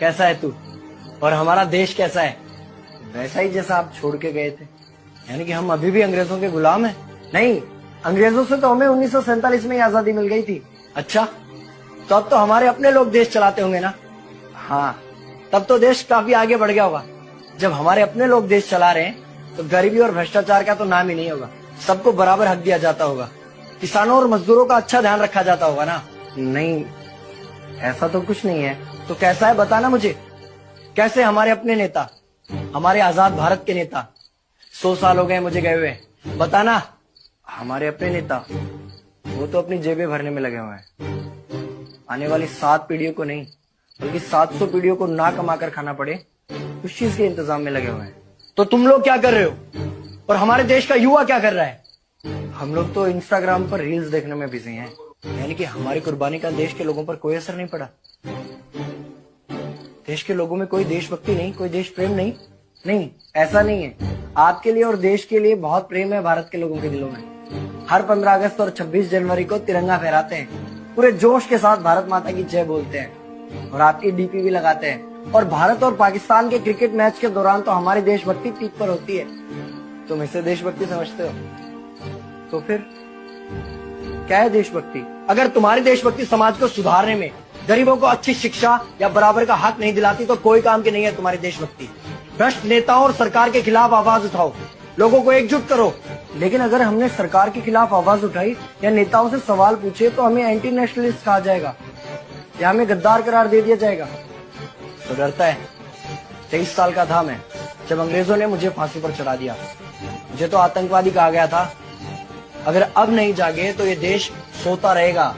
कैसा है तू और हमारा देश कैसा है? वैसा ही जैसा आप छोड़ के गए थे। यानी कि हम अभी भी अंग्रेजों के गुलाम हैं? नहीं, अंग्रेजों से तो हमें 1947 में ही आजादी मिल गई थी। अच्छा, तो अब तो हमारे अपने लोग देश चलाते होंगे ना? हाँ, तब तो देश काफी आगे बढ़ गया होगा। जब हमारे अपने लोग देश चला रहे हैं तो गरीबी और भ्रष्टाचार का तो नाम ही नहीं होगा। सबको बराबर हक दिया जाता होगा, किसानों और मजदूरों का अच्छा ध्यान रखा जाता होगा ना? नहीं, ऐसा तो कुछ नहीं है। तो कैसा है बताना मुझे। कैसे हमारे अपने नेता, हमारे आजाद भारत के नेता, 100 साल हो गए मुझे गए हुए, बताना। हमारे अपने नेता वो तो अपनी जेबें भरने में लगे हुए हैं। आने वाली 7 पीढ़ियों को नहीं बल्कि 700 पीढ़ियों को ना कमा कर खाना पड़े उस चीज के इंतजाम में लगे हुए हैं। तो तुम लोग क्या कर रहे हो और हमारे देश का युवा क्या कर रहा है? हम लोग तो इंस्टाग्राम पर रील्स देखने में बिजी हैं। यानी कि हमारी कुर्बानी का देश के लोगों पर कोई असर नहीं पड़ा। देश के लोगों में कोई देशभक्ति नहीं, कोई देश प्रेम नहीं। नहीं, ऐसा नहीं है। आपके लिए और देश के लिए बहुत प्रेम है भारत के लोगों के दिलों में। हर 15 अगस्त और 26 जनवरी को तिरंगा फहराते हैं, पूरे जोश के साथ भारत माता की जय बोलते हैं और आपकी डीपी भी लगाते हैं। और भारत और पाकिस्तान के क्रिकेट मैच के दौरान तो हमारी देशभक्ति पीक पर होती है। तुम इसे देशभक्ति समझते हो? तो फिर क्या है देशभक्ति? अगर तुम्हारी देशभक्ति समाज को सुधारने में, गरीबों को अच्छी शिक्षा या बराबर का हक नहीं दिलाती तो कोई काम की नहीं है तुम्हारी देशभक्ति। भ्रष्ट नेताओं और सरकार के खिलाफ आवाज उठाओ, लोगों को एकजुट करो। लेकिन अगर हमने सरकार के खिलाफ आवाज उठाई या नेताओं से सवाल पूछे तो हमें एंटी नेशनलिस्ट कहा जाएगा या हमें गद्दार करार दे दिया जाएगा। तो डरता है? 23 साल का था मैं जब अंग्रेजों ने मुझे फांसी पर चढ़ा दिया। मुझे तो आतंकवादी कहा गया था। अगर अब नहीं जागे तो ये देश सोता रहेगा।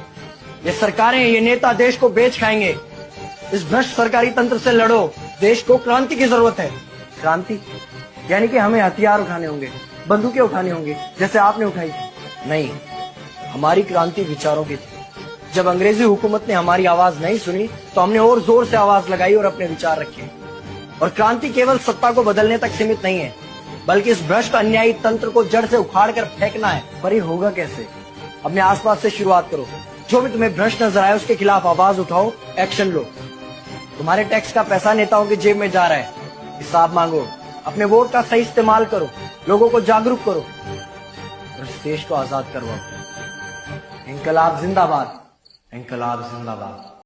ये सरकारें, ये नेता देश को बेच खाएंगे। इस भ्रष्ट सरकारी तंत्र से लड़ो। देश को क्रांति की जरूरत है। क्रांति यानी कि हमें हथियार उठाने होंगे, बंदूकें उठानी होंगी जैसे आपने उठाई। नहीं, हमारी क्रांति विचारों की थी। जब अंग्रेजी हुकूमत ने हमारी आवाज नहीं सुनी तो हमने और जोर से आवाज लगाई और अपने विचार रखे। और क्रांति केवल सत्ता को बदलने तक सीमित नहीं है, बल्कि इस भ्रष्ट अन्यायी तंत्र को जड़ से उखाड़ कर फेंकना है। पर ये होगा कैसे? अपने आसपास से शुरुआत करो। जो भी तुम्हें भ्रष्ट नजर आए उसके खिलाफ आवाज उठाओ, एक्शन लो। तुम्हारे टैक्स का पैसा नेताओं की जेब में जा रहा है, हिसाब मांगो। अपने वोट का सही इस्तेमाल करो, लोगों को जागरूक करो और इस देश को आजाद करवाओ। इंकलाब जिंदाबाद, इंकलाब जिंदाबाद।